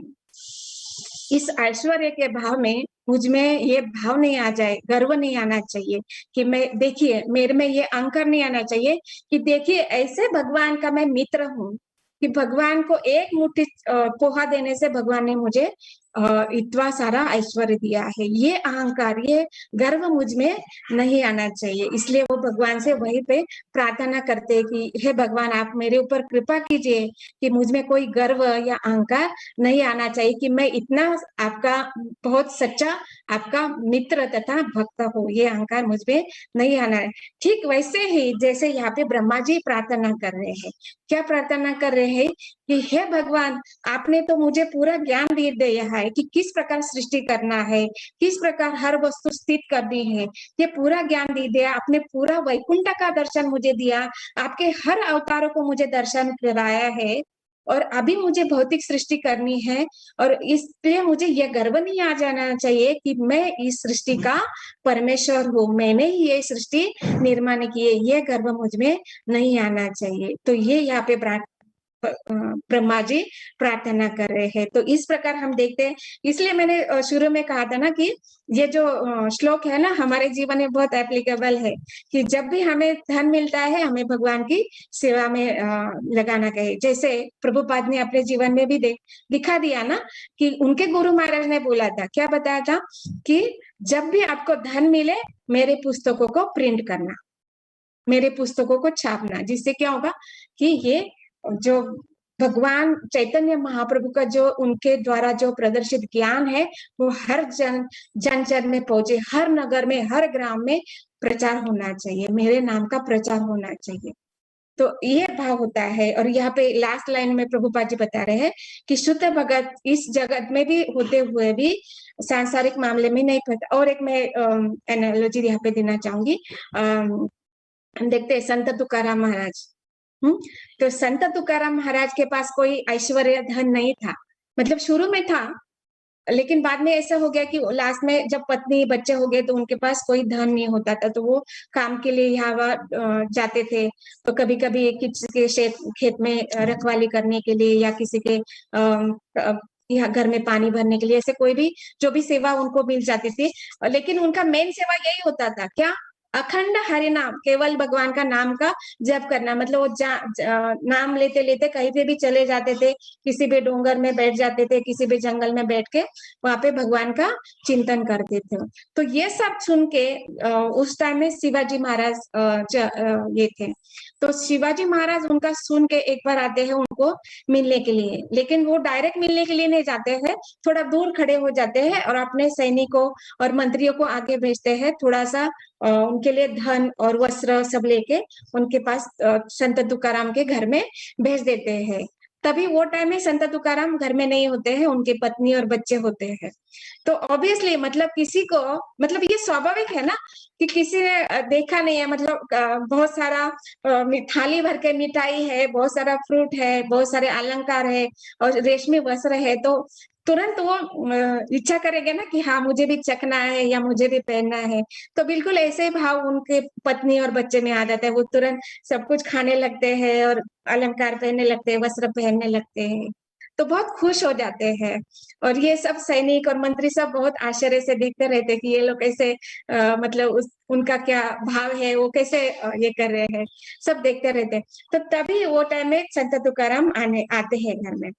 इस ऐश्वर्य के भाव में मुझ में ये भाव नहीं आ जाए, गर्व नहीं आना चाहिए कि मैं, देखिए मेरे में ये अहंकार नहीं आना चाहिए कि देखिए ऐसे भगवान का मैं मित्र हूँ, कि भगवान को एक मुट्ठी पोहा देने से भगवान ने मुझे इतना सारा ऐश्वर्य दिया है। ये अहंकार, ये गर्व मुझ में नहीं आना चाहिए। इसलिए वो भगवान से वहीं पे प्रार्थना करते हैं कि हे भगवान, आप मेरे ऊपर कृपा कीजिए कि मुझ में कोई गर्व या अहंकार नहीं आना चाहिए, कि मैं इतना आपका बहुत सच्चा आपका मित्र तथा भक्त हो, ये अहंकार मुझ में नहीं आना है। ठीक वैसे ही जैसे यहाँ पे ब्रह्मा जी प्रार्थना कर रहे हैं, क्या प्रार्थना कर रहे हैं कि हे भगवान, आपने तो मुझे पूरा ज्ञान दे दिया है कि किस प्रकार सृष्टि करना है, किस प्रकार हर वस्तु स्थित करनी है, ये पूरा ज्ञान दे दिया आपने, पूरा वैकुंठ का दर्शन मुझे दिया, आपके हर अवतारों को मुझे दर्शन कराया है, और अभी मुझे भौतिक सृष्टि करनी है। और इसलिए मुझे यह गर्व नहीं आ जाना चाहिए कि मैं इस सृष्टि का परमेश्वर हूँ, मैंने ही ये सृष्टि निर्माण की है, ये गर्व मुझ में नहीं आना चाहिए। तो ये यहाँ पे ब्रह्मा जी प्रार्थना कर रहे हैं। तो इस प्रकार हम देखते हैं, इसलिए मैंने शुरू में कहा था ना कि ये जो श्लोक है ना, हमारे जीवन में बहुत एप्लीकेबल है, कि जब भी हमें धन मिलता है हमें भगवान की सेवा में लगाना चाहिए। जैसे प्रभुपाद ने अपने जीवन में भी दिखा दिया ना, कि उनके गुरु महाराज ने बोला था, क्या बताया था, कि जब भी आपको धन मिले मेरे पुस्तकों को प्रिंट करना, मेरे पुस्तकों को छापना, जिससे क्या होगा कि ये जो भगवान चैतन्य महाप्रभु का जो उनके द्वारा जो प्रदर्शित ज्ञान है वो हर जन जन में पहुंचे, हर नगर में, हर ग्राम में प्रचार होना चाहिए, मेरे नाम का प्रचार होना चाहिए। तो ये भाव होता है। और यहाँ पे लास्ट लाइन में प्रभुपाद जी बता रहे हैं कि शुद्ध भगत इस जगत में भी होते हुए भी सांसारिक मामले में नहीं पता। और एक मैं एनालॉजी यहाँ पे देना चाहूंगी, देखते हैं संत तुकाराम महाराज। तो संत तुकाराम महाराज के पास कोई ऐश्वर्य धन नहीं था, मतलब शुरू में था, लेकिन बाद में ऐसा हो गया कि लास्ट में जब पत्नी बच्चे हो गए तो उनके पास कोई धन नहीं होता था, तो वो काम के लिए यहाँ जाते थे। तो कभी कभी किसी के खेत में रखवाली करने के लिए, या किसी के या घर में पानी भरने के लिए, ऐसे कोई भी जो भी सेवा उनको मिल जाती थी। लेकिन उनका मेन सेवा यही होता था, क्या? अखंड हरि नाम, केवल भगवान का नाम का जप करना। मतलब वो नाम लेते लेते कहीं पे भी चले जाते थे, किसी भी डोंगर में बैठ जाते थे, किसी भी जंगल में बैठ के वहां पे भगवान का चिंतन करते थे। तो ये सब सुन के उस टाइम में शिवाजी महाराज ये थे। तो शिवाजी महाराज उनका सुन के एक बार आते हैं उनको मिलने के लिए, लेकिन वो डायरेक्ट मिलने के लिए नहीं जाते हैं, थोड़ा दूर खड़े हो जाते हैं और अपने सैनिकों और मंत्रियों को आगे भेजते हैं, थोड़ा सा उनके लिए धन और वस्त्र सब लेके उनके पास संत तुकाराम के घर में भेज देते हैं। तभी वो टाइम में संत तुकाराम घर में नहीं होते हैं, उनकी पत्नी और बच्चे होते हैं। तो ऑब्वियसली मतलब किसी को, मतलब ये स्वाभाविक है ना कि किसी ने देखा नहीं है, मतलब बहुत सारा थाली भर के मिठाई है, बहुत सारा फ्रूट है, बहुत सारे अलंकार है और रेशमी वस्त्र है, तो तुरंत वो इच्छा करेंगे ना कि हाँ मुझे भी चखना है या मुझे भी पहनना है। तो बिल्कुल ऐसे ही भाव उनके पत्नी और बच्चे में आ जाता है, वो तुरंत सब कुछ खाने लगते हैं और अलंकार पहनने लगते हैं, वस्त्र पहनने लगते हैं, तो बहुत खुश हो जाते हैं। और ये सब सैनिक और मंत्री सब बहुत आश्चर्य से देखते रहते हैं कि ये लोग कैसे मतलब उनका क्या भाव है, वो कैसे ये कर रहे हैं, सब देखते रहते हैं। तो तभी वो टाइम में संत तुकाराम आते हैं घर में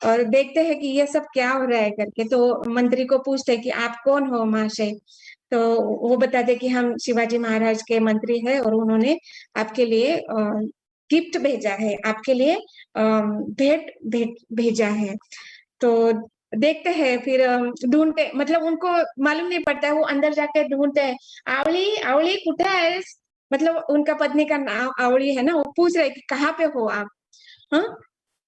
और देखते हैं कि ये सब क्या हो रहा है करके। तो मंत्री को पूछते हैं कि आप कौन हो महाशय? तो वो बताते कि हम शिवाजी महाराज के मंत्री हैं और उन्होंने आपके लिए गिफ्ट भेजा है, आपके लिए भेंट भेंट भेजा है। तो देखते हैं, फिर ढूंढते, मतलब उनको मालूम नहीं पड़ता है, वो अंदर जाके ढूंढते हैं, आवली आवली कुठे है? मतलब उनका पत्नी का नाम आवली है ना, वो पूछ रहे कि कहाँ पे हो आप? हाँ,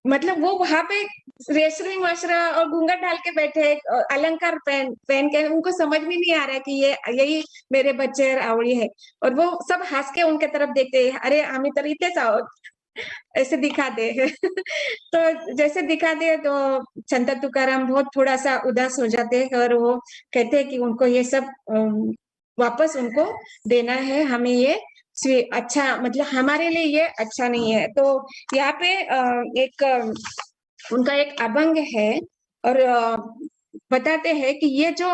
मतलब वो वहां पे रेशमी वस्त्र और घूंघट डाल के बैठे, अलंकार पहन पहन के, उनको समझ में नहीं आ रहा है कि ये यही मेरे बच्चे आवड़ी है। और वो सब हंस के उनके तरफ देखते हैं, अरे आम्ही तर इथेच आहोत, ऐसे दिखा दे। तो जैसे दिखा दे तो संत तुकाराम बहुत थोड़ा सा उदास हो जाते हैं और वो कहते हैं कि उनको ये सब वापस उनको देना है, हमें ये अच्छा, मतलब हमारे लिए ये अच्छा नहीं है। तो यहाँ पे एक उनका एक अभंग है और बताते हैं कि ये जो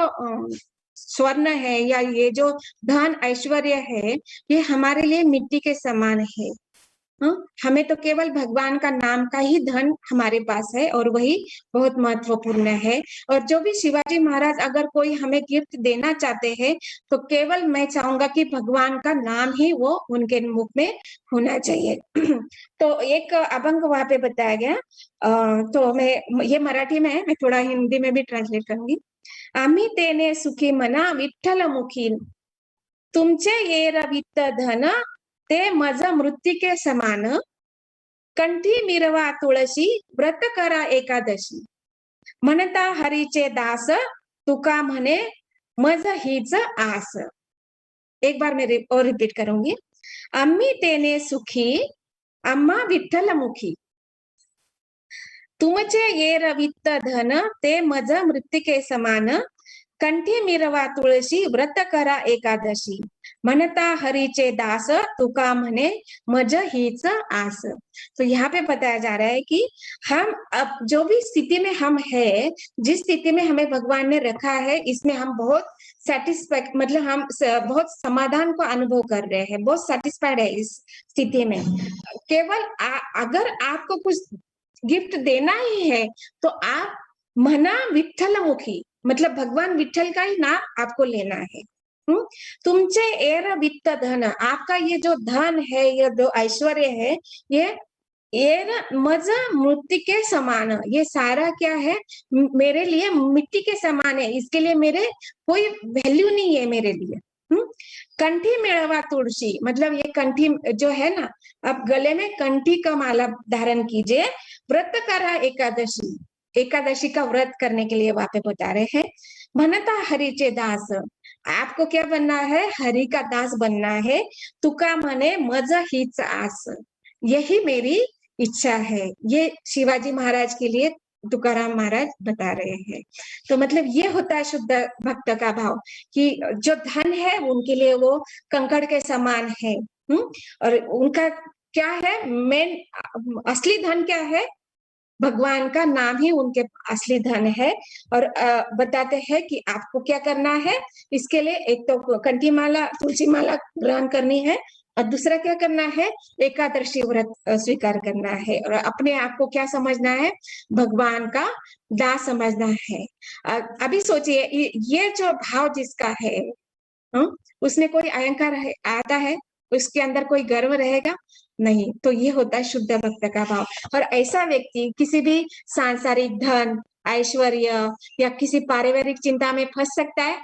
स्वर्ण है या ये जो धन ऐश्वर्य है, ये हमारे लिए मिट्टी के समान है। हमें तो केवल भगवान का नाम का ही धन हमारे पास है और वही बहुत महत्वपूर्ण है। और जो भी शिवाजी महाराज अगर कोई हमें गिफ्ट देना चाहते हैं तो केवल मैं चाहूंगा कि भगवान का नाम ही वो उनके मुख में होना चाहिए। तो एक अभंग वहां पे बताया गया, तो मैं ये मराठी में है, मैं थोड़ा हिंदी में भी ट्रांसलेट करूंगी। आम्ही तेने सुखी मना विठ्ठल मुखी, तुमचे ये रवित धन ते मज मृत्तिके समान, कंठी मिरवा तुळशी व्रत करा एकादशी, म्हणता हरीचे दास तुका म्हणे मज हीच आस। एक बार मैं और रिपीट करूंगी। आम्ही तेने सुखी, अम्मा विठ्ठल मुखी, तुमचे ये रवित धन ते मज मृत्तिके समान, कंठी मिरवा तुळशी व्रत करा एकादशी, म्हणता हरीचे दास तुका म्हणे मज हीच आस। तो यहाँ पे बताया जा रहा है कि हम अब जो भी स्थिति में हम है, जिस स्थिति में हमें भगवान ने रखा है, इसमें हम बहुत सेटिस्फाइड, मतलब हम बहुत समाधान को अनुभव कर रहे हैं, बहुत सेटिस्फाइड है इस स्थिति में। केवल अगर आपको कुछ गिफ्ट देना ही है तो आप मना विठ्ठल मुखी, मतलब भगवान विठ्ठल का ही नाम आपको लेना है। तुमचे एर वित्त धन, आपका ये जो धन है, ये जो ऐश्वर्य है, ये एर मज मृत्यु के समान, ये सारा क्या है, मेरे लिए मिट्टी के समान है, इसके लिए मेरे कोई वैल्यू नहीं है मेरे लिए। कंठी मेळवा तुळशी, मतलब ये कंठी जो है ना, आप गले में कंठी का माला धारण कीजिए, व्रत करा एकादशी, एकादशी का व्रत करने के लिए वहां पे बता रहे हैं। म्हणता हरीचे दास, आपको क्या बनना है, हरि का दास बनना है। तुका मने मज हीच आस, यही मेरी इच्छा है। ये शिवाजी महाराज के लिए तुकाराम महाराज बता रहे हैं। तो मतलब ये होता है शुद्ध भक्त का भाव कि जो धन है उनके लिए वो कंकड़ के समान है। और उनका क्या है, मेन असली धन क्या है, भगवान का नाम ही उनके असली धन है। और बताते हैं कि आपको क्या करना है। इसके लिए एक तो कंठी माला, तुलसी माला ग्रहण करनी है, और दूसरा क्या करना है, एकादशी व्रत स्वीकार करना है, और अपने आप को क्या समझना है, भगवान का दास समझना है। अभी सोचिए, ये जो भाव जिसका है, उसमें कोई अहंकार आता है, उसके अंदर कोई गर्व रहेगा नहीं। तो ये होता है शुद्ध भक्त का भाव। और ऐसा व्यक्ति किसी भी सांसारिक धन, ऐश्वर्य या किसी पारिवारिक चिंता में फंस सकता है?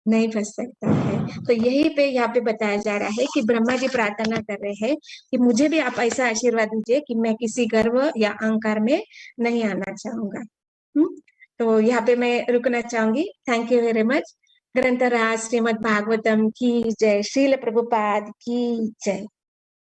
नहीं फंस सकता है। तो यही पे यहाँ पे बताया जा रहा है कि ब्रह्मा जी प्रार्थना कर रहे हैं कि मुझे भी आप ऐसा आशीर्वाद दीजिए कि मैं किसी गर्व या अहंकार में नहीं आना चाहूंगा। तो यहाँ पे मैं रुकना चाहूंगी। Thank you very much. ग्रंथराज श्रीमद् भागवतम की जय। श्रील प्रभुपाद की जय।